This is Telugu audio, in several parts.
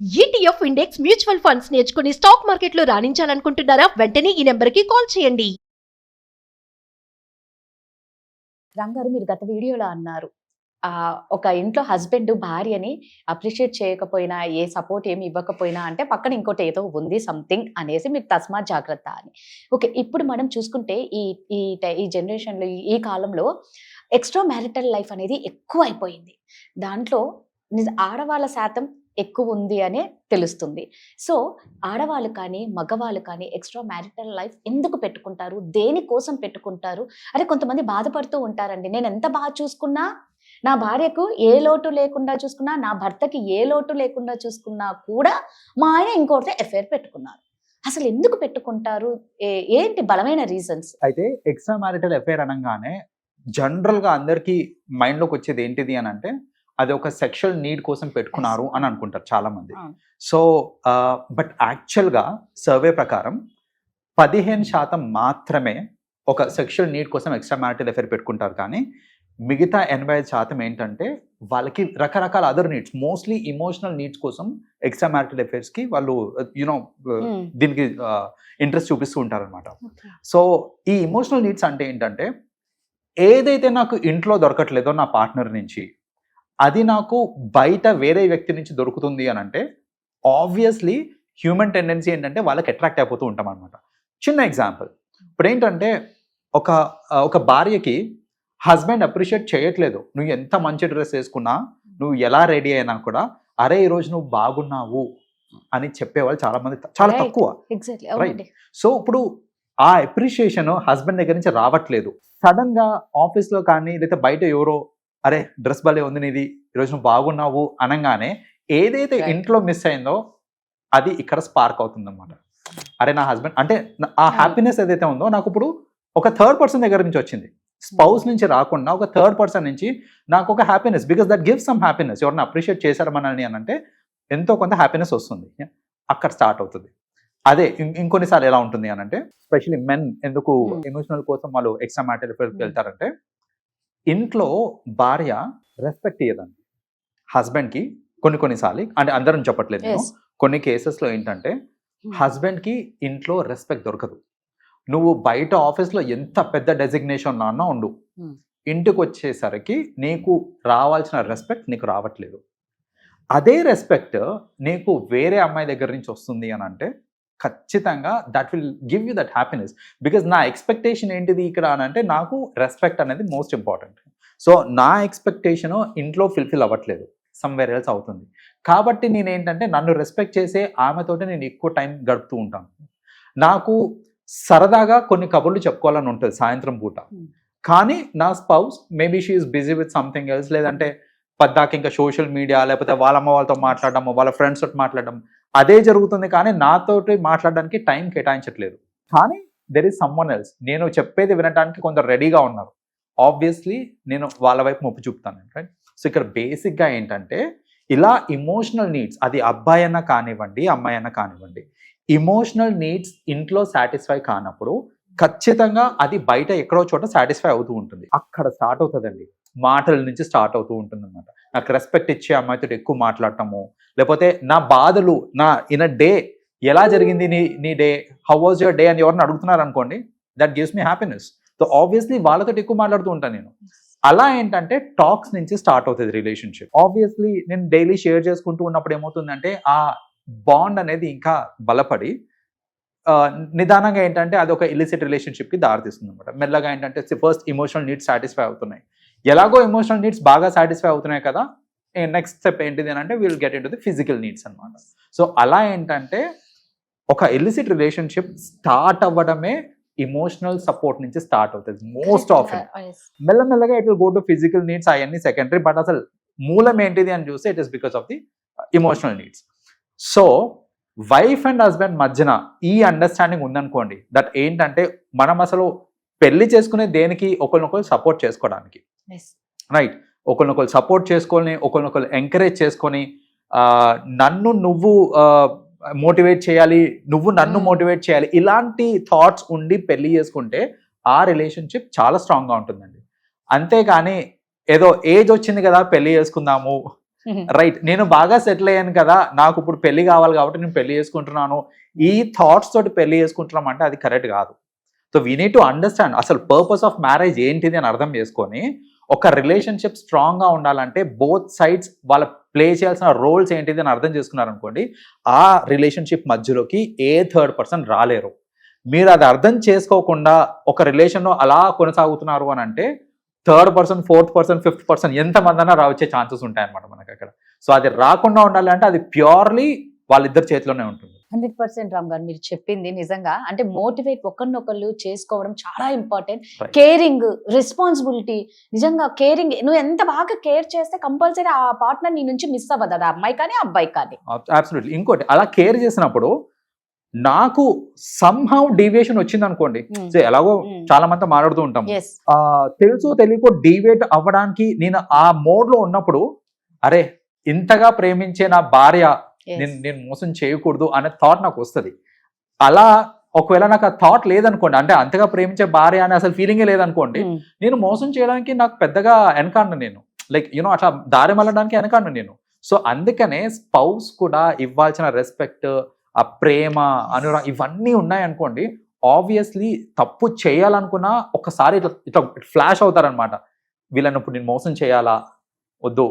ఈటీఎఫ్ ఇండెక్స్ మ్యూచువల్ ఫండ్స్ నేర్చుకుని స్టాక్ మార్కెట్లో రాణించాలనుకుంటున్నారా? వెంటనే ఈ నెంబర్కి కాల్ చేయండి. రామ్ గారు, మీరు గత వీడియోలో అన్నారు ఒక ఇంట్లో హస్బెండ్ భార్యని అప్రిషియేట్ చేయకపోయినా, ఏ సపోర్ట్ ఏమి ఇవ్వకపోయినా అంటే పక్కన ఇంకోటి ఏదో ఉంది సంథింగ్ అనేసి, మీరు తస్మాత్ జాగ్రత్త అని. ఓకే, ఇప్పుడు మనం చూసుకుంటే ఈ ఈ ఈ జనరేషన్లో, ఈ కాలంలో ఎక్స్ట్రా మ్యారిటల్ లైఫ్ అనేది ఎక్కువ అయిపోయింది. దాంట్లో ఆడవాళ్ళ శాతం ఎక్కువ ఉంది అనే తెలుస్తుంది. సో ఆడవాళ్ళు కానీ మగవాళ్ళు కానీ ఎక్స్ట్రా మ్యారిటల్ లైఫ్ ఎందుకు పెట్టుకుంటారు? దేనికోసం పెట్టుకుంటారు? అరే, కొంతమంది బాధపడుతూ ఉంటారండి, నేను ఎంత బాగా చూసుకున్నా, నా భార్యకు ఏ లోటు లేకుండా చూసుకున్నా, నా భర్తకి ఏ లోటు లేకుండా చూసుకున్నా కూడా మా ఆయన ఇంకోటితో ఎఫైర్ పెట్టుకున్నారు. అసలు ఎందుకు పెట్టుకుంటారు? ఏంటి బలమైన రీజన్స్? అయితే ఎక్స్ట్రా మ్యారిటల్ అఫైర్ అనగానే జనరల్ గా అందరికి మైండ్ లోకి వచ్చేది ఏంటిది అని అంటే, అది ఒక సెక్షువల్ నీడ్ కోసం పెట్టుకున్నారు అని అనుకుంటారు చాలా మంది. సో బట్ యాక్చువల్ గా సర్వే ప్రకారం 15% మాత్రమే ఒక సెక్షువల్ నీడ్ కోసం ఎక్స్ట్రా మ్యారిటల్ అఫైర్ పెట్టుకుంటారు. కానీ మిగతా 85% ఏంటంటే వాళ్ళకి రకరకాల other needs, mostly emotional needs కోసం ఎక్స్ట్రా మ్యారిటల్ అఫైర్స్ కి వాళ్ళు దీనికి ఇంట్రెస్ట్ చూపిస్తూ ఉంటారు అనమాట. సో ఈ ఇమోషనల్ నీడ్స్ అంటే ఏంటంటే, ఏదైతే నాకు ఇంట్లో దొరకట్లేదో నా పార్ట్నర్ నుంచి, అది నాకు బయట వేరే వ్యక్తి నుంచి దొరుకుతుంది అని అంటే, ఆబ్వియస్లీ హ్యూమన్ టెండెన్సీ ఏంటంటే వాళ్ళకి అట్రాక్ట్ అయిపోతూ ఉంటాం అనమాట. చిన్న ఎగ్జాంపుల్, ఇప్పుడు ఏంటంటే ఒక భార్యకి హస్బెండ్ అప్రిషియేట్ చేయట్లేదు, నువ్వు ఎంత మంచి డ్రెస్ వేసుకున్నా, నువ్వు ఎలా రెడీ అయినా కూడా, అరే ఈరోజు నువ్వు బాగున్నావు అని చెప్పేవాళ్ళు చాలా మంది, చాలా తక్కువ. రైట్. సో ఇప్పుడు ఆ అప్రిషియేషన్ హస్బెండ్ దగ్గర నుంచి రావట్లేదు. సడన్ గా ఆఫీస్ లో కానీ లేదా బయట ఎవరో, అరే డ్రెస్ భలే ఉంది నీది, ఈరోజు నువ్వు బాగున్నావు అనగానే ఏదైతే ఇంట్లో మిస్ అయిందో అది ఇక్కడ స్పార్క్ అవుతుంది అనమాట. అరే నా హస్బెండ్ అంటే ఆ హ్యాపీనెస్ ఏదైతే ఉందో నాకు ఇప్పుడు ఒక థర్డ్ పర్సన్ దగ్గర నుంచి వచ్చింది, స్పౌస్ నుంచి రాకుండా ఒక థర్డ్ పర్సన్ నుంచి నాకు ఒక happiness, because that gives some happiness. ఎవరిని అప్రిషియేట్ చేశారు మనల్ని అని అంటే ఎంతో కొంత హ్యాపీనెస్ వస్తుంది, అక్కడ స్టార్ట్ అవుతుంది. అదే ఇంకొన్నిసార్లు ఎలా ఉంటుంది అని అంటే, స్పెషల్లీ మెన్ ఎందుకు ఎమోషనల్ కోసం వాళ్ళు ఎక్స్ట్రా మ్యారిటల్ అఫైర్కి వెళ్తారంటే, ఇంట్లో భార్య రెస్పెక్ట్ ఇయ్యదండి హస్బెండ్కి. కొన్నిసార్లు అంటే అందరం చెప్పట్లేదు నేను, కొన్ని కేసెస్లో ఏంటంటే హస్బెండ్కి ఇంట్లో రెస్పెక్ట్ దొరకదు. నువ్వు బయట ఆఫీస్లో ఎంత పెద్ద డెసిగ్నేషన్ అన్నా ఉండు, ఇంటికి వచ్చేసరికి నీకు రావాల్సిన రెస్పెక్ట్ నీకు రావట్లేదు. అదే రెస్పెక్ట్ నీకు వేరే అమ్మాయి దగ్గర నుంచి వస్తుంది అని అంటే ఖచ్చితంగా that will give you that happiness. Because నా ఎక్స్పెక్టేషన్ ఏంటిది ఇక్కడ అని అంటే, నాకు రెస్పెక్ట్ అనేది మోస్ట్ ఇంపార్టెంట్. సో నా ఎక్స్పెక్టేషన్ ఇంట్లో ఫుల్ఫిల్ అవ్వట్లేదు, సమ్వేర్ ఎల్స్ అవుతుంది. కాబట్టి నేనేంటంటే, నన్ను రెస్పెక్ట్ చేసే ఆమెతోటి నేను ఎక్కువ టైం గడుపుతూ ఉంటాను. నాకు సరదాగా కొన్ని కబుర్లు చెప్పుకోవాలని ఉంటుంది సాయంత్రం పూట, కానీ నా spouse maybe she is busy with something else, లేదంటే పద్దాక ఇంకా సోషల్ మీడియా, లేకపోతే వాళ్ళ అమ్మ వాళ్ళతో మాట్లాడడం, వాళ్ళ ఫ్రెండ్స్ తోటి మాట్లాడడం, అదే జరుగుతుంది. కానీ నాతోటి మాట్లాడడానికి టైం కేటాయించట్లేదు. కానీ దెర్ ఈస్ సమ్వన్ ఎల్స్, నేను చెప్పేది వినడానికి కొందరు రెడీగా ఉన్నారు. ఆబ్వియస్లీ నేను వాళ్ళ వైపు మొప్పు చూపుతాను, రైట్. సో ఇక్కడ బేసిక్గా ఏంటంటే, ఇలా ఇమోషనల్ నీడ్స్, అది అబ్బాయి అన్నా కానివ్వండి అమ్మాయి అన్నా కానివ్వండి, ఇమోషనల్ నీడ్స్ ఇంట్లో సాటిస్ఫై కానప్పుడు ఖచ్చితంగా అది బయట ఎక్కడో చోట సాటిస్ఫై అవుతూ ఉంటుంది. అక్కడ స్టార్ట్ అవుతుందండి, మాటల నుంచి స్టార్ట్ అవుతూ ఉంటుంది అనమాట. నాకు రెస్పెక్ట్ ఇచ్చే అమ్మాయితో ఎక్కువ మాట్లాడటము, లేకపోతే నా బాధలు, నా ఇన్ అ డే ఎలా జరిగింది నీ day, how was your day అని ఎవరిని అడుగుతున్నారు అనుకోండి, that gives me happiness. So obviously వాళ్ళతో ఎక్కువ మాట్లాడుతూ ఉంటాను నేను. అలా ఏంటంటే టాక్స్ నుంచి స్టార్ట్ అవుతుంది రిలేషన్షిప్. ఆబ్వియస్లీ నేను డైలీ షేర్ చేసుకుంటూ ఉన్నప్పుడు ఏమవుతుందంటే, ఆ బాండ్ అనేది ఇంకా బలపడి నిదానంగా ఏంటంటే అది ఒక ఇలిసిట్ రిలేషన్షిప్కి దారితీస్తుంది అనమాట. మెల్లగా ఏంటంటే ఫస్ట్ ఇమోషనల్ నీడ్స్ సాటిస్ఫై అవుతున్నాయి, ఎలాగో ఎమోషనల్ నీడ్స్ బాగా సాటిస్ఫై అవుతున్నాయి కదా, నెక్స్ట్ స్టెప్ ఏంటిది అని అంటే will get in to the physical needs అనమాట. సో అలా ఏంటంటే ఒక ఇలిసిట్ రిలేషన్షిప్ స్టార్ట్ అవ్వడమే ఇమోషనల్ సపోర్ట్ నుంచి స్టార్ట్ అవుతుంది మోస్ట్ ఆఫెన్. మెల్లమెల్లగా it will go to physical needs, అవన్నీ సెకండరీ. బట్ అసలు మూలం ఏంటిది అని చూస్తే it is because of the emotional needs. So wife and husband మధ్యన ఈ అండర్స్టాండింగ్ ఉందనుకోండి, దట్ ఏంటంటే మనం అసలు పెళ్లి చేసుకునే దేనికి, ఒకరినొకరు సపోర్ట్ చేసుకోవడానికి, రైట్. ఒకరినొకరు సపోర్ట్ చేసుకొని, ఒకరినొకరు ఎంకరేజ్ చేసుకొని, నన్ను నువ్వు మోటివేట్ చేయాలి, నువ్వు నన్ను మోటివేట్ చేయాలి, ఇలాంటి థాట్స్ ఉండి పెళ్లి చేసుకుంటే ఆ రిలేషన్షిప్ చాలా స్ట్రాంగ్గా ఉంటుందండి. అంతేగాని ఏదో ఏజ్ వచ్చింది కదా పెళ్లి చేసుకుందాము, రైట్, నేను బాగా సెటిల్ అయ్యాను కదా, నాకు ఇప్పుడు పెళ్లి కావాలి కాబట్టి నేను పెళ్లి చేసుకుంటున్నాను, ఈ థాట్స్ తోటి పెళ్లి చేసుకుంటున్నాం అంటే అది కరెక్ట్ కాదు. So we need to understand అసలు పర్పస్ ఆఫ్ మ్యారేజ్ ఏంటిది అని అర్థం చేసుకొని ఒక రిలేషన్షిప్ స్ట్రాంగ్ గా ఉండాలంటే బోత్ సైడ్స్ వాళ్ళ ప్లే చేయాల్సిన రోల్స్ ఏంటిది అని అర్థం చేసుకున్నారనుకోండి, ఆ రిలేషన్షిప్ మధ్యలోకి ఏ థర్డ్ పర్సన్ రాలేరు. మీరు అది అర్థం చేసుకోకుండా ఒక రిలేషన్లో అలా కొనసాగుతున్నారు అని అంటే third person, fourth person, fifth person ఎంతమంది అన్నా వచ్చే ఛాన్సెస్ ఉంటాయన్నమాట మనకి అక్కడ. సో అది రాకుండా ఉండాలి అంటే అది ప్యూర్లీ వాళ్ళిద్దరి చేతిలోనే ఉంటుంది. 100% రామ్ గారు మీరు చెప్పింది నిజంగా. అంటే మోటివేట్ ఒకరినొకళ్ళు చేసుకోవడం చాలా ఇంపార్టెంట్. Right. కేరింగ్, రెస్పాన్సిబిలిటీ, నిజంగా కేరింగ్. నువ్వు ఎంత బాగా కేర్ చేస్తే కంపల్సరీ ఆ పార్ట్నర్ నీ నుంచి మిస్ అవ్వదు, అది అమ్మాయి కానీ అబ్బాయి కానీ. అబ్సల్యూట్లీ. ఇంకోటి, అలా కేర్ చేసినప్పుడు నాకు సమ్హౌ డీవియేషన్ వచ్చింది అనుకోండి, సో ఎలాగో చాలా మంది మాట్లాడుతూ ఉంటాం, Yes. తెలుసు తెలియకో డీవియేట్ అవ్వడానికి నేను ఆ మోడ్ లో ఉన్నప్పుడు, అరే ఇంతగా ప్రేమించే నా భార్య Yes. నేను మోసం చేయకూడదు అనే థాట్ నాకు వస్తుంది. అలా ఒకవేళ నాకు ఆ థాట్ లేదనుకోండి, అంటే అంతగా ప్రేమించే భార్య అనే అసలు ఫీలింగే లేదనుకోండి, నేను మోసం చేయడానికి నాకు పెద్దగా వెనకాడను నేను, లైక్ యూనో అట్లా దారి మళ్ళడానికి వెనకాడను నేను. సో అందుకనే స్పౌస్ కూడా ఇవ్వాల్సిన రెస్పెక్ట్, ఆ ప్రేమ, అనురాగం ఇవన్నీ ఉన్నాయనుకోండి, ఆబ్వియస్లీ తప్పు చేయాలనుకున్నా ఒకసారి ఇట్లా ఇట్లా ఫ్లాష్ అవుతారనమాట. వీళ్ళని ఇప్పుడు నేను మోసం చేయాలా వద్దు,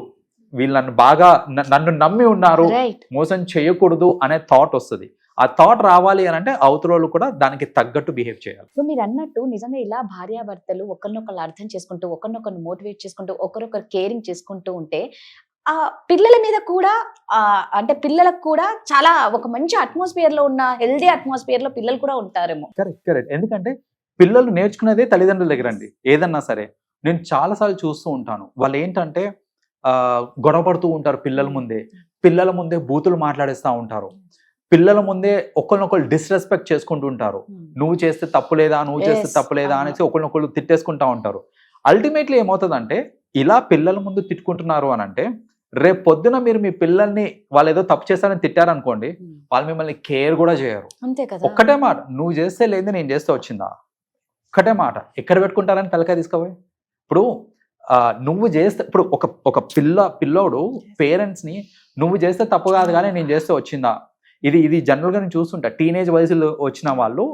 వీళ్ళని బాగా నన్ను నమ్మి ఉన్నారు, రైట్. మోసం చేయకూడదు అనే థాట్ వస్తుంది. ఆ థాట్ రావాలి అని అంటే అవతల కూడా దానికి తగ్గట్టు బిహేవ్ చేయాలి. సో మీరు అన్నట్టు నిజంగా ఇలా భార్యాభర్తలు ఒకరినొకరు అర్థం చేసుకుంటూ, ఒకరినొకరు మోటివేట్ చేసుకుంటూ, ఒకరొకరు కేరింగ్ చేసుకుంటూ ఉంటే ఆ పిల్లల మీద కూడా అంటే పిల్లలకు కూడా చాలా ఒక మంచి అట్మాస్ఫియర్ లో ఉన్న హెల్దీ అట్మాస్ఫియర్ లో పిల్లలు కూడా ఉంటారేమో. Correct correct. ఎందుకంటే పిల్లలు నేర్చుకునేదే తల్లిదండ్రుల దగ్గర అండి. ఏదన్నా సరే నేను చాలాసార్లు చూస్తూ ఉంటాను, వాళ్ళు ఏంటంటే గొడవపడుతూ ఉంటారు పిల్లల ముందే బూతులు మాట్లాడేస్తూ ఉంటారు, పిల్లల ముందే ఒకరినొకరు డిస్రెస్పెక్ట్ చేసుకుంటూ ఉంటారు. నువ్వు చేస్తే తప్పులేదా, నువ్వు చేస్తే తప్పులేదా అనేసి ఒకరినొకరు తిట్టేసుకుంటా ఉంటారు. అల్టిమేట్లీ ఏమవుతుందంటే, ఇలా పిల్లల ముందు తిట్టుకుంటున్నారు అని అంటే రేపు పొద్దున మీరు మీ పిల్లల్ని వాళ్ళు ఏదో తప్పు చేస్తారని తిట్టారనుకోండి, వాళ్ళు మిమ్మల్ని కేర్ కూడా చేయరు. అంతే కదా. ఒక్కటే మాట, నువ్వు చేస్తే లేదు నేను చేస్తే వచ్చిందా, ఒక్కటే మాట. ఎక్కడ పెట్టుకుంటారని తలకాయ తీసుకోవాలి. ఇప్పుడు నువ్వు చేస్తే, ఇప్పుడు ఒక పిల్లోడు పేరెంట్స్ ని నువ్వు చేస్తే తప్పు కాదు కానీ నేను చేస్తే వచ్చిందా, ఇది జనరల్ గా నేను చూస్తుంటా. టీనేజ్ వయసులో వచ్చిన వాళ్ళు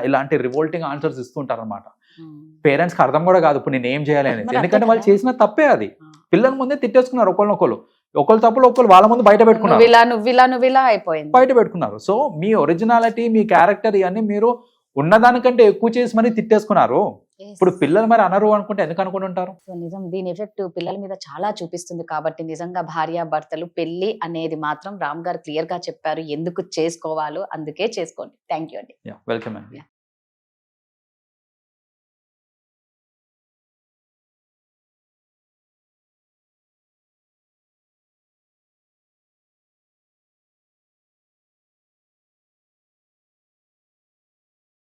ఇలాంటి రివోల్టింగ్ ఆన్సర్స్ ఇస్తుంటారు అనమాట. పేరెంట్స్ కి అర్థం కూడా కాదు ఇప్పుడు నేను ఏం చేయాలి అనేది, ఎందుకంటే వాళ్ళు చేసిన తప్పే అది. పిల్లల ముందే తిట్టేసుకున్నారు ఒకళ్ళు తప్పులు ఒకళ్ళు వాళ్ళ ముందు బయట పెట్టుకున్నారు, అయిపోయింది బయట పెట్టుకున్నారు. సో మీ ఒరిజినాలిటీ, మీ క్యారెక్టర్ ఇవన్నీ మీరు ఉన్నదానికంటే ఎక్కువ చేసి మరి తిట్టేసుకున్నారు. ఇప్పుడు పిల్లలు మరి అనరు అనుకుంటే ఎందుకు అనుకుని ఉంటారు? సో నిజం, దీని ఎఫెక్ట్ పిల్లల మీద చాలా చూపిస్తుంది. కాబట్టి నిజంగా భార్యాభర్తలు పెళ్లి అనేది మాత్రం రామ్ గారు క్లియర్ గా చెప్పారు ఎందుకు చేసుకోవాలో, అందుకే చేసుకోండి. థ్యాంక్ యూ అండి. వెల్కమ్ అండి.